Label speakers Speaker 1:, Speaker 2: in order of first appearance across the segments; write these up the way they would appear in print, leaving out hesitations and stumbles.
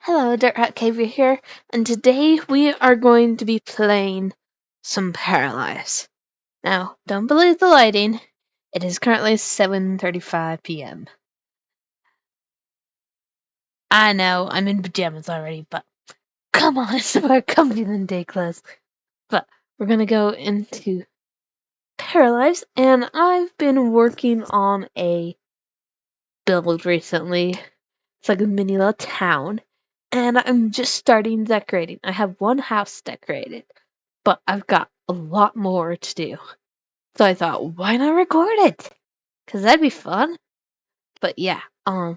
Speaker 1: Hello, Dirt Hut Caver here, and today we are going to be playing some Paralives. Now, don't believe the lighting. It is currently 7:35 p.m. I know, I'm in pajamas already, but come on, it's more comfy than day clothes. But we're gonna go into Paralives, and I've been working on a build recently. It's like a mini little town, and I'm just starting decorating. I have one house decorated, but I've got a lot more to do. So I thought, why not record it? Because that'd be fun. But yeah, I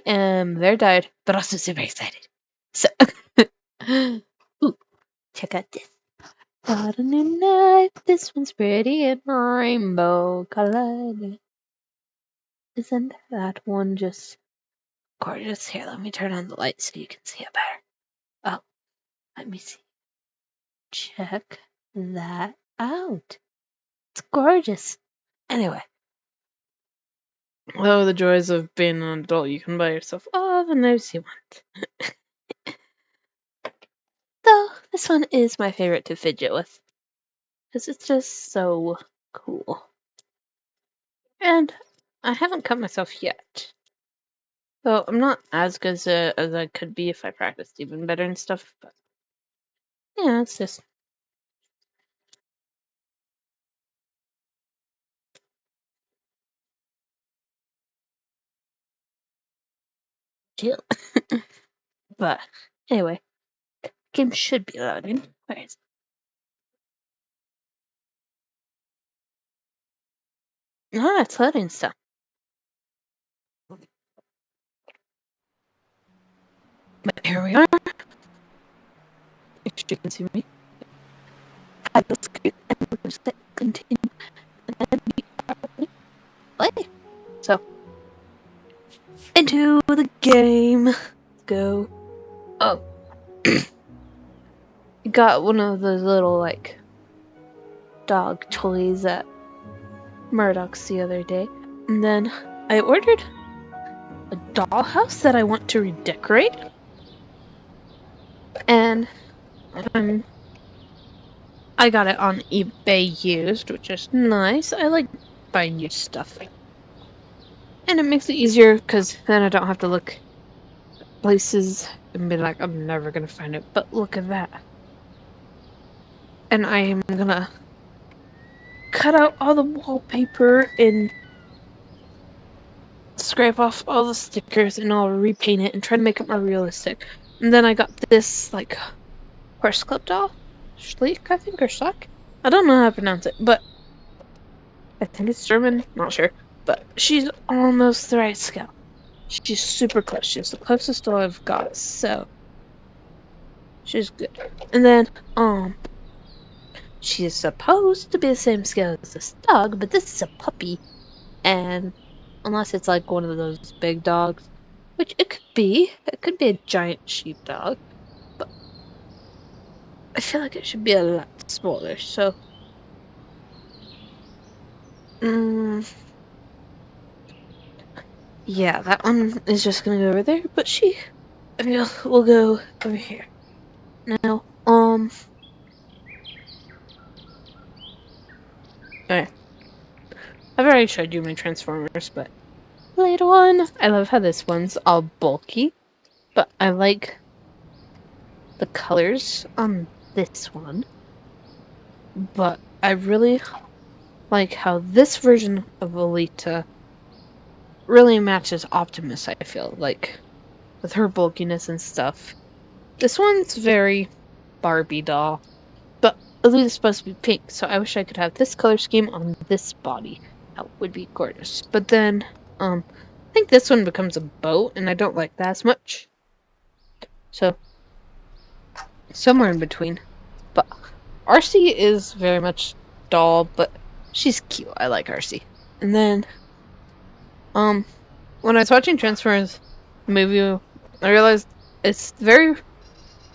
Speaker 1: am very tired, but also super excited. So, ooh, check out this. Got a new knife. This one's pretty and rainbow colored. Isn't that one just gorgeous? Here, let me turn on the light so you can see it better. Oh, let me see. Check that out. It's gorgeous. Anyway. Oh, the joys of being an adult. You can buy yourself all the knives you want. Though, this one is my favorite to fidget with. Because it's just so cool. And I haven't cut myself yet. So I'm not as good as I could be if I practiced even better and stuff. But yeah, it's just chill. But anyway, game should be loading. Where is it? Ah, it's loading stuff. But here we are. If you can see me. I will scoot and we'll just continue and then play. So, into the game. Let's go. Oh. Got one of those little, like, dog toys at Murdoch's the other day. And then I ordered a dollhouse that I want to redecorate. And I got it on eBay used, which is nice. I like buying used stuff. And it makes it easier because then I don't have to look places and be like, I'm never gonna find it. But look at that. And I am gonna cut out all the wallpaper and scrape off all the stickers and I'll repaint it and try to make it more realistic. And then I got this, like, horse club doll. Schleek, I think, or Schleck? I don't know how to pronounce it, but I think it's German. Not sure. But she's almost the right scale. She's super close. She's the closest doll I've got, so she's good. And then, she's supposed to be the same scale as this dog, but this is a puppy. And unless it's like one of those big dogs, which it could be a giant sheepdog, but I feel like it should be a lot smaller, so yeah, that one is just gonna go over there, but we'll go over here. Now, okay. I've already showed you my Transformers, but later on, I love how this one's all bulky, but I like the colors on this one. But I really like how this version of Alita really matches Optimus, I feel like, with her bulkiness and stuff. This one's very Barbie doll, but Alita's supposed to be pink, so I wish I could have this color scheme on this body. That would be gorgeous. But then, I think this one becomes a boat, and I don't like that as much. So, somewhere in between. But RC is very much doll, but she's cute. I like RC. And then, when I was watching Transformers movie, I realized it's very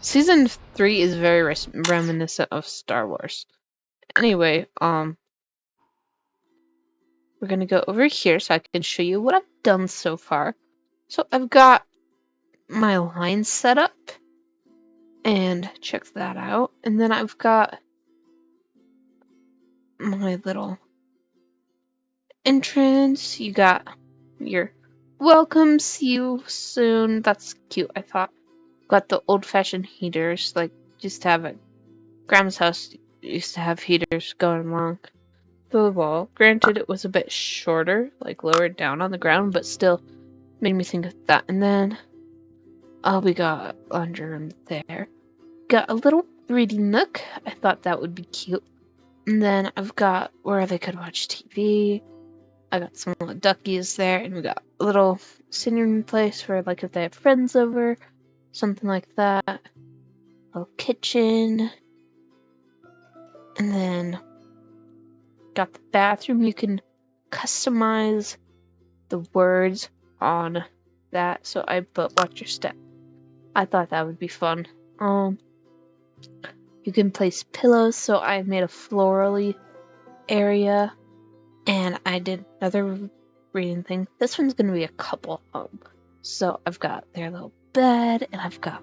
Speaker 1: season 3 is very reminiscent of Star Wars. Anyway, we're gonna go over here so I can show you what I've done so far. So I've got my line set up. And check that out. And then I've got my little entrance. You got your welcome, see you soon. That's cute, I thought. Got the old-fashioned heaters, like used to have at Grandma's house. Used to have heaters going along the wall. Granted, it was a bit shorter, like lowered down on the ground, but still made me think of that. And then, we got laundry room there. Got a little reading nook. I thought that would be cute. And then I've got where they could watch TV. I got some little duckies there, and we got a little sitting room place for like if they have friends over, something like that. A little kitchen. And then got the bathroom. You can customize the words on that. So I put watch your step. I thought that would be fun. You can place pillows, so I made a florally area. And I did another reading thing. This one's gonna be a couple home. So I've got their little bed, and I've got,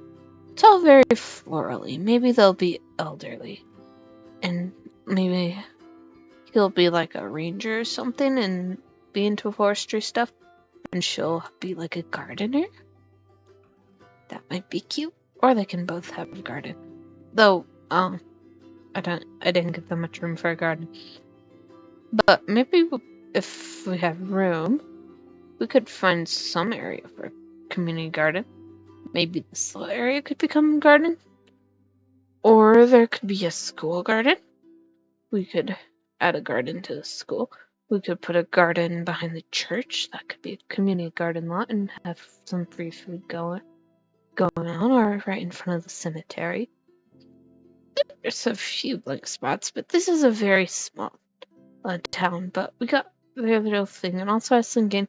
Speaker 1: it's all very florally. Maybe they'll be elderly. And maybe he'll be like a ranger or something and be into forestry stuff. And she'll be like a gardener. That might be cute. Or they can both have a garden. Though, I didn't give them much room for a garden. But maybe if we have room, we could find some area for a community garden. Maybe this little area could become a garden. Or there could be a school garden. We could add a garden to the school. We could put a garden behind the church. That could be a community garden lot and have some free food going on, or right in front of the cemetery. There's a few blank spots, but this is a very small town. But we got the little thing, and also I was thinking,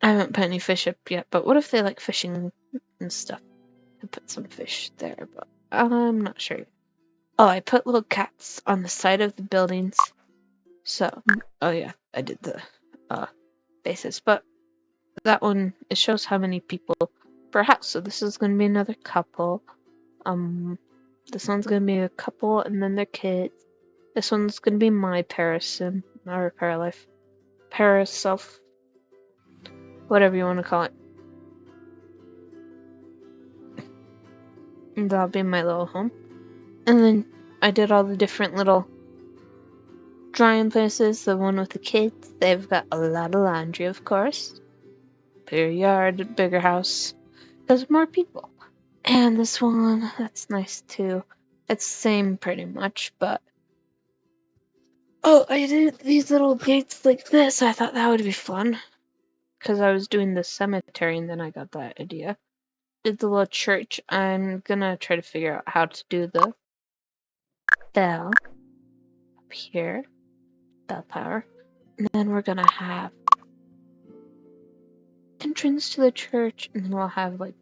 Speaker 1: I haven't put any fish up yet, but what if they like fishing and stuff? I put some fish there, but I'm not sure. Oh, I put little cats on the side of the buildings. So, oh yeah, I did the basis, but that one, it shows how many people per house. So this is going to be another couple. This one's going to be a couple, and then their kids. This one's going to be my Parasim, or Paralife. Paraself. Whatever you want to call it. And that'll be my little home. And then I did all the different little drying places. The one with the kids, they've got a lot of laundry, of course. Bigger yard, bigger house. There's more people. And this one, that's nice too. It's the same pretty much, but... Oh, I did these little gates like this. I thought that would be fun. Because I was doing the cemetery and then I got that idea. Did the little church. I'm gonna try to figure out how to do the bell up here. Bell tower. And then we're gonna have entrance to the church, and then we'll have like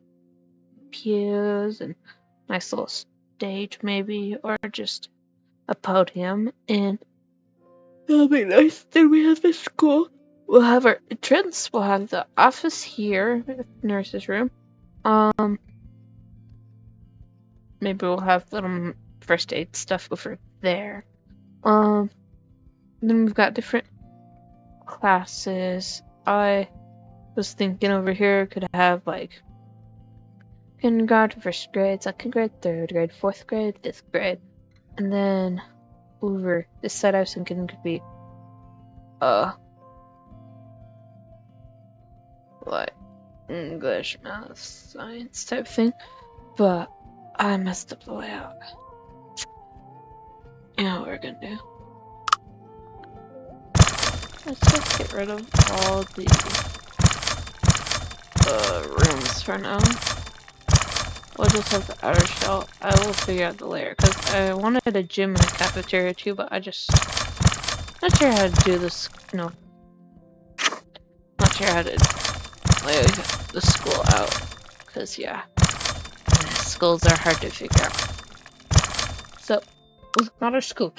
Speaker 1: pews and nice little stage maybe, or just a podium, and that'll be nice. Then we have the school. We'll have our entrance. We'll have the office here, nurse's room. Maybe we'll have little first aid stuff over there. Then we've got different classes. I was thinking over here could have like kindergarten, first grade, second grade, third grade, fourth grade, fifth grade, and then over this side I was thinking could be like English, math, science type thing, but I messed up the layout. You know what we're gonna do? Let's just get rid of all the rooms for now. We'll just have the outer shell. I will figure out the layer, because I wanted a gym and a cafeteria too, but I just not sure how to do this. No, not sure how to lay the school out, because yeah, schools are hard to figure out. So we've got our school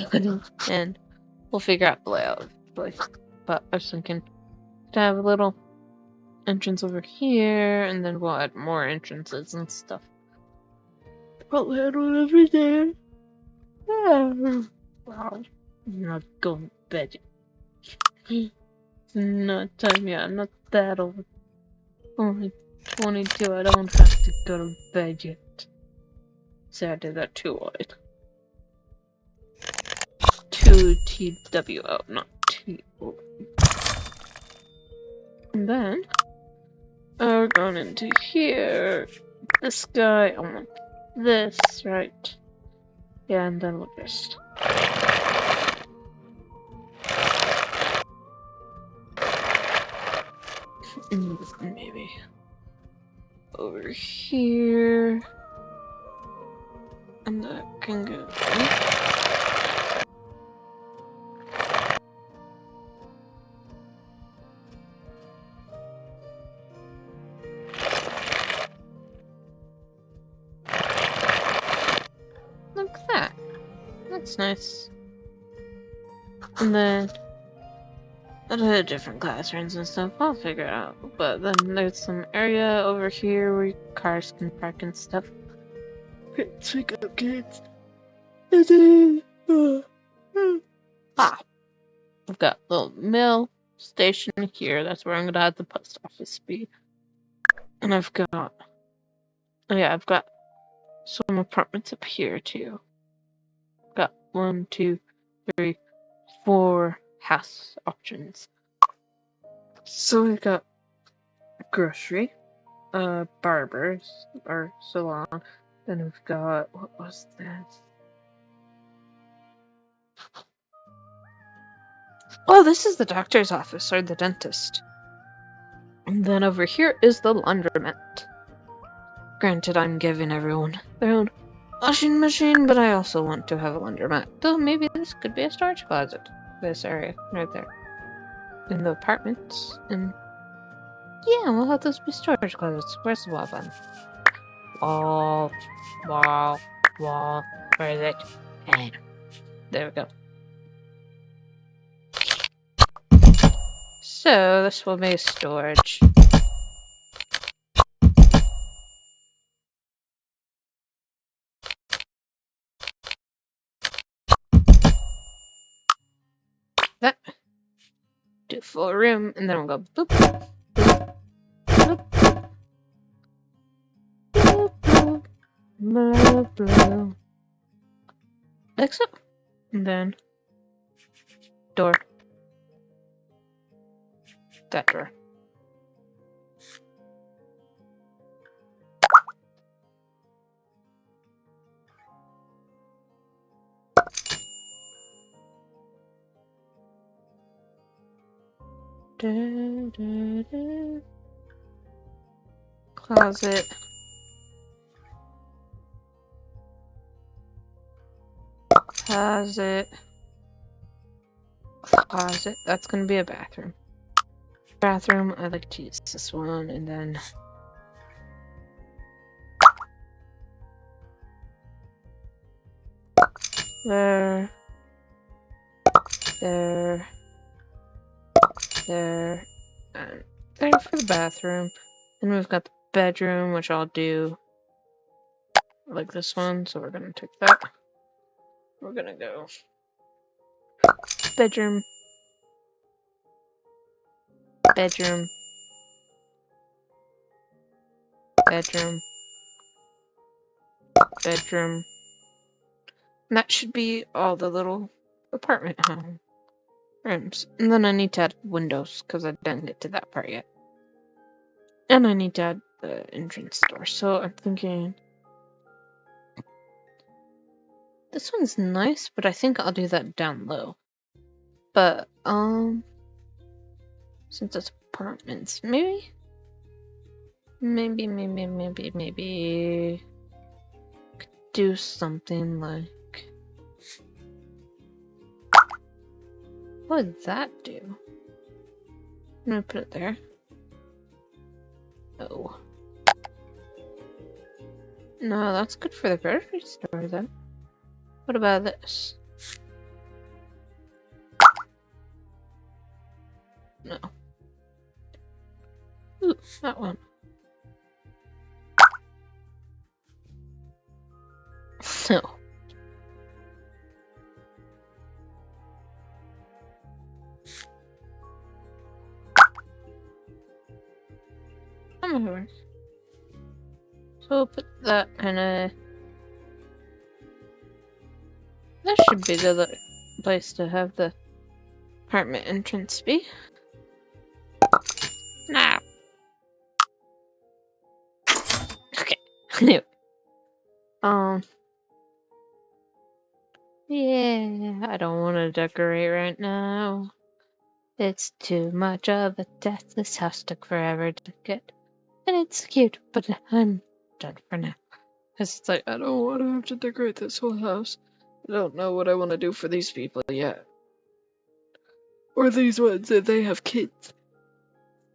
Speaker 1: and we'll figure out the layout of the place. But I was thinking to have a little entrance over here, and then we'll add more entrances and stuff. Probably add one over there. Wow. I'm not going to bed yet. It's not time yet. I'm not that old. Only 22. I don't have to go to bed yet. See, I did that too wide. 2TWO, not TO. And then we're going into here. This guy, I want this, right? Yeah, and then we'll just maybe over here, and that can go. Look at that. That's nice. And then different classrooms and stuff. I'll figure it out. But then there's some area over here where cars can park and stuff. Pick up kids. I've got a little mill station here. That's where I'm gonna have the post office be. And I've got some apartments up here too. Got 1, 2, 3, 4 house options. So we've got grocery, barbers or salon. Then we've got, what was this? Oh, this is the doctor's office or the dentist. And then over here is the laundromat. Granted, I'm giving everyone their own washing machine, but I also want to have a laundromat. Though maybe this could be a storage closet. This area right there. In the apartments. And yeah, we'll have those be storage closets. Where's the wall button? Wall. Where is it? There we go. So this will be storage. That. Do full room, and then we'll go boop, boop, boop, boop, boop, boop, boop. Like so. And then door. That door. Closet. Closet. Closet. That's gonna be a bathroom. Bathroom, I like to use this one, and then there, and there for the bathroom. And we've got the bedroom, which I'll do like this one, so we're gonna take that. We're gonna go bedroom, bedroom, bedroom, bedroom. And that should be all the little apartment home rooms. And then I need to add windows, because I didn't get to that part yet. And I need to add the entrance door. So I'm thinking this one's nice, but I think I'll do that down low. But since it's apartments, maybe do something like, what would that do? I'm gonna put it there. Oh. No, that's good for the grocery store then. What about this? No. Ooh. That one. No. That might work. So we'll put that kinda... That should be the place to have the apartment entrance be. Now. Okay. Anyway. Yeah, I don't want to decorate right now. It's too much of a death. This house took forever to get. And it's cute, but I'm done for now. Cause it's like, I don't want to have to decorate this whole house. I don't know what I want to do for these people yet. Or these ones if they have kids.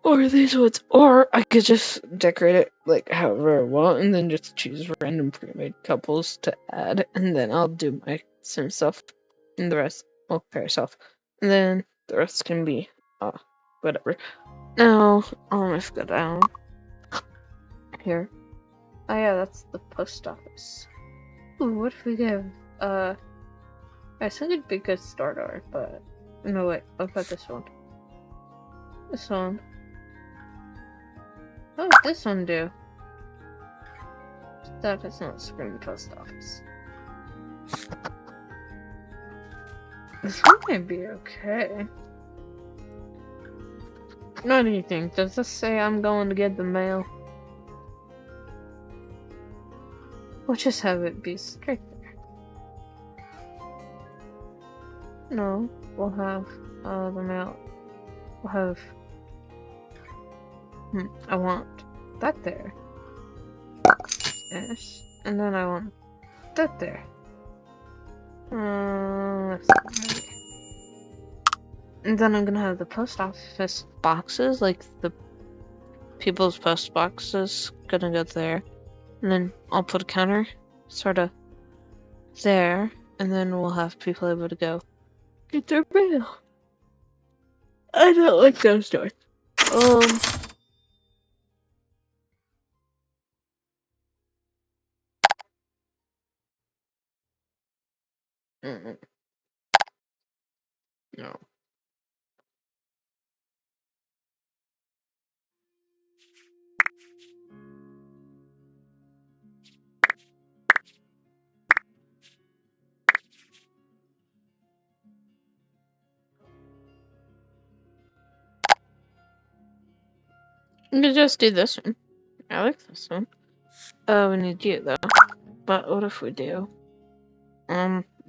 Speaker 1: Or these ones. Or I could just decorate it like however I want and then just choose random pre-made couples to add. And then I'll do my sim stuff. And the rest, well, Paraself. And then the rest can be, whatever. Now, if I go down here. Oh yeah, that's the post office. Ooh, what if we give, I said it'd be a good starter, but, no wait, what about this one? This one. What would this one do? That does not scream post office. This one might be okay. What do you think? Does this say I'm going to get the mail? We'll just have it be straight there. No, we'll have, the mail. We'll have... I want that there. Yes. And then I want that there. Let's see. And then I'm gonna have the post office boxes, like the people's post boxes, gonna go there. And then I'll put a counter, sort of, there. And then we'll have people able to go get their mail. I don't like those doors. No. I'm gonna just do this one. I like this one. Oh, we need you though. But what if we do?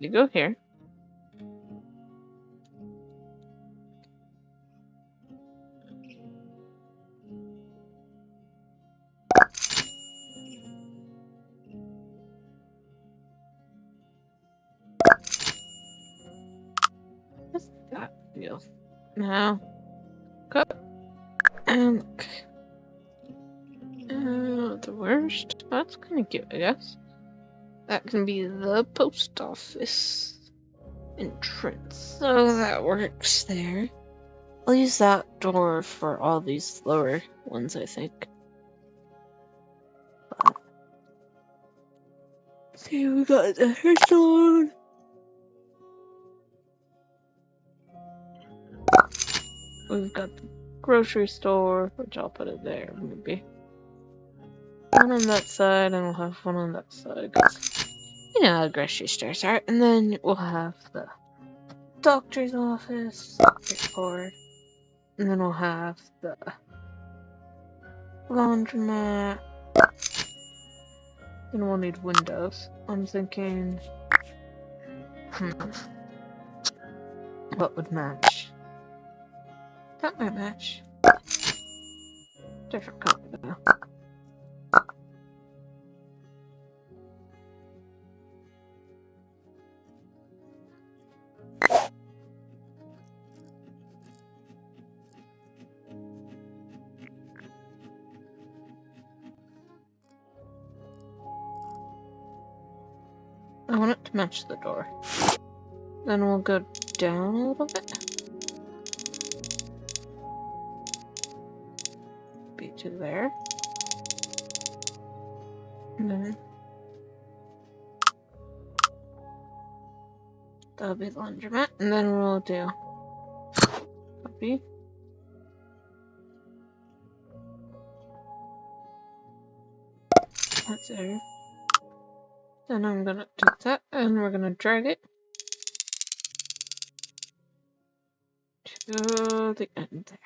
Speaker 1: You go here. What's that feel? Now, cut and look. The worst. That's kind of cute, I guess. That can be the post office entrance. So that works there. I'll use that door for all these lower ones, I think. But... see, we got the hair salon. We've got the grocery store, which I'll put it there, maybe. One on that side, and we'll have one on that side, because you know how grocery stores are. And then we'll have the doctor's office, straightforward. And then we'll have the laundromat. And we'll need windows. I'm thinking, what would match? That might match. Different color though. I want it to match the door. Then we'll go down a little bit. Be to there. And then that'll be the laundromat. And then we'll do copy. That's there. Then I'm gonna take that and we're gonna drag it to the end there.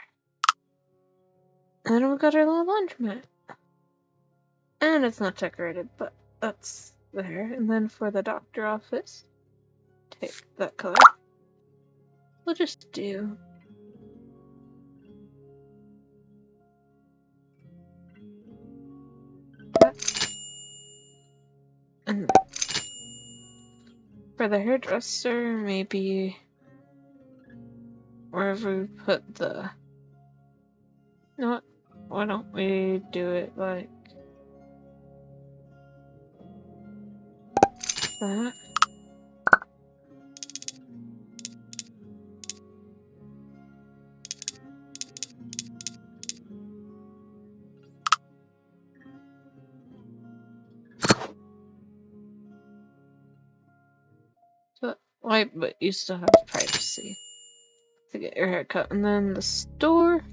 Speaker 1: And then we've got our little laundromat. And it's not decorated, but that's there. And then for the doctor office, take that color. We'll just do that. And for the hairdresser, maybe wherever we put the... You know what? Why don't we do it like that? So, like, but you still have privacy to get your hair cut. And then the store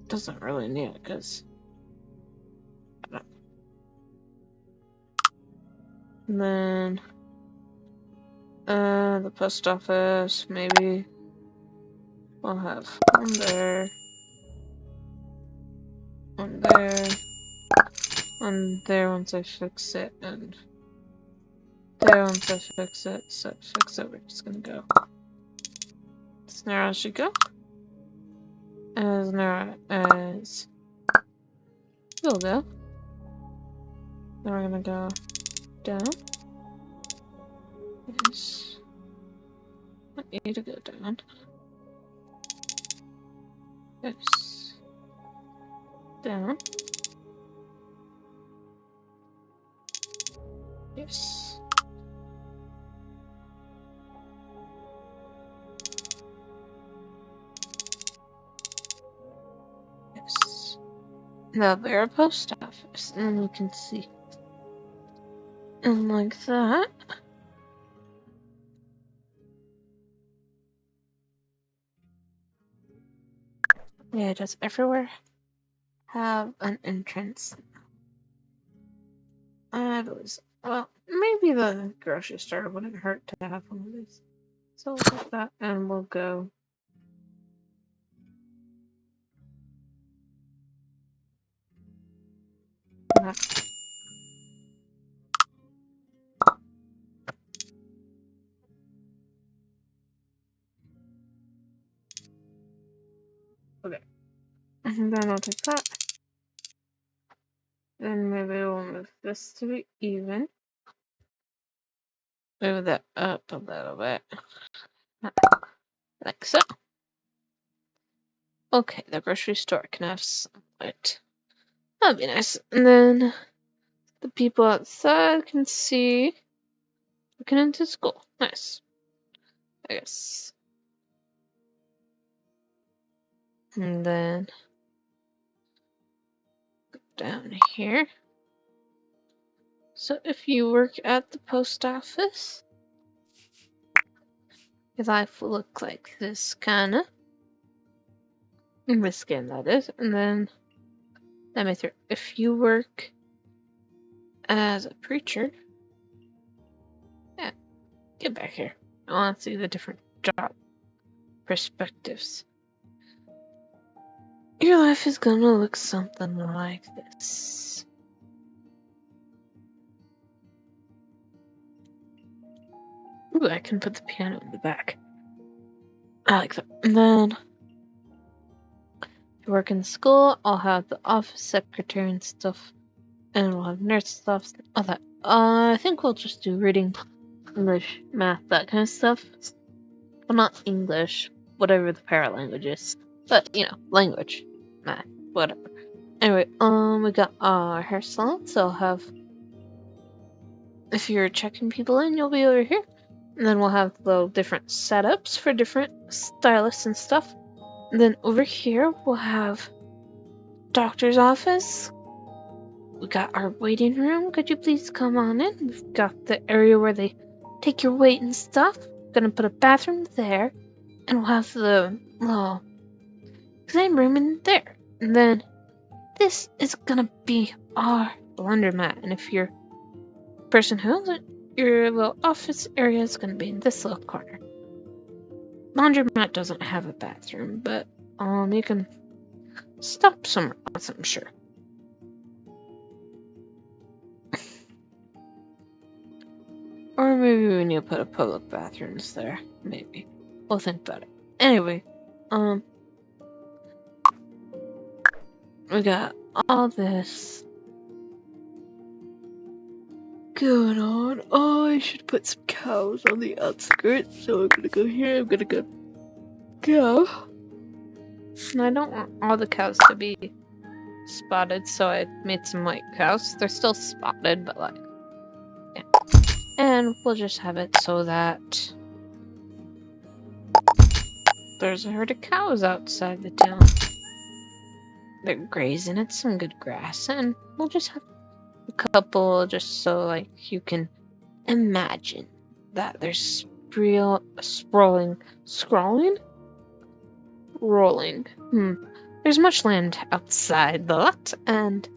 Speaker 1: doesn't really need it because... And then the post office, maybe we'll have one there, one there, one there once I fix it, and there once I fix it. So fix it, we're just gonna go as narrow as you go, as narrow as you'll go. Then we're gonna go down. Yes. I need to go down. Yes. Down. Yes. Yes. Now they're a post office, and you can see. And like that. Yeah, does everywhere have an entrance? I believe so. Well, maybe the grocery store wouldn't hurt to have one of these. So we'll take that and we'll go. That. Okay. And then I'll take that. Then maybe we'll move this to be even. Move that up a little bit. Like so. Okay, the grocery store can have sunlight. That'd be nice. And then the people outside can see looking into school. Nice. I guess. And then down here. So if you work at the post office, your life will look like this, kinda. In this game, that is. And then, let me through. If you work as a preacher, yeah, get back here. I want to see the different job perspectives. Your life is gonna look something like this. Ooh, I can put the piano in the back. I like that. And then, if you work in school, I'll have the office secretary and stuff. And we'll have nurse stuff, all that. I think we'll just do reading, English, math, that kind of stuff. Well, not English, whatever the para-language is. But, you know, language, math, whatever. Anyway, we got our hair salon, so I'll have... If you're checking people in, you'll be over here. And then we'll have little different setups for different stylists and stuff. And then over here, we'll have doctor's office. We got our waiting room. Could you please come on in? We've got the area where they take your weight and stuff. Gonna put a bathroom there, and we'll have the little exam room in there. And then this is gonna be our laundromat. And if you're a person who owns it, your little office area is gonna be in this little corner. Laundromat doesn't have a bathroom, but you can stop somewhere else, I'm sure. Or maybe we need to put a public bathrooms there. Maybe. We'll think about it. Anyway, we got all this going on. Oh, I should put some cows on the outskirts. So I'm gonna go here. I'm gonna go cow. And I don't want all the cows to be spotted, so I made some white cows. They're still spotted, but like, yeah. And we'll just have it so that there's a herd of cows outside the town. They're grazing at some good grass, and we'll just have a couple just so like you can imagine that there's rolling. There's much land outside the lot, and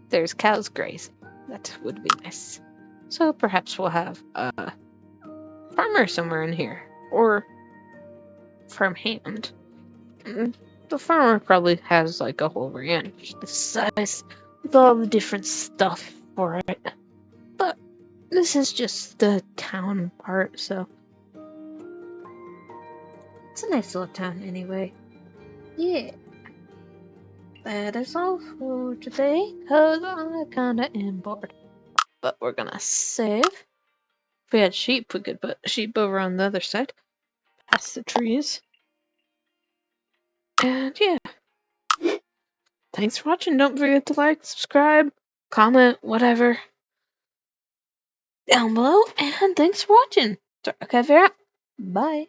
Speaker 1: there's cows grazing. That would be nice. So perhaps we'll have a farmer somewhere in here, or farmhand. The farmer probably has like a whole ranch this size with all the different stuff for it. But this is just the town part, so it's a nice little town anyway. Yeah. That is all for today, cause I kinda am bored. But we're gonna save. If we had sheep, we could put sheep over on the other side, past the trees. And yeah. Thanks for watching. Don't forget to like, subscribe, comment, whatever down below. And thanks for watching. Okay, Vera. Bye.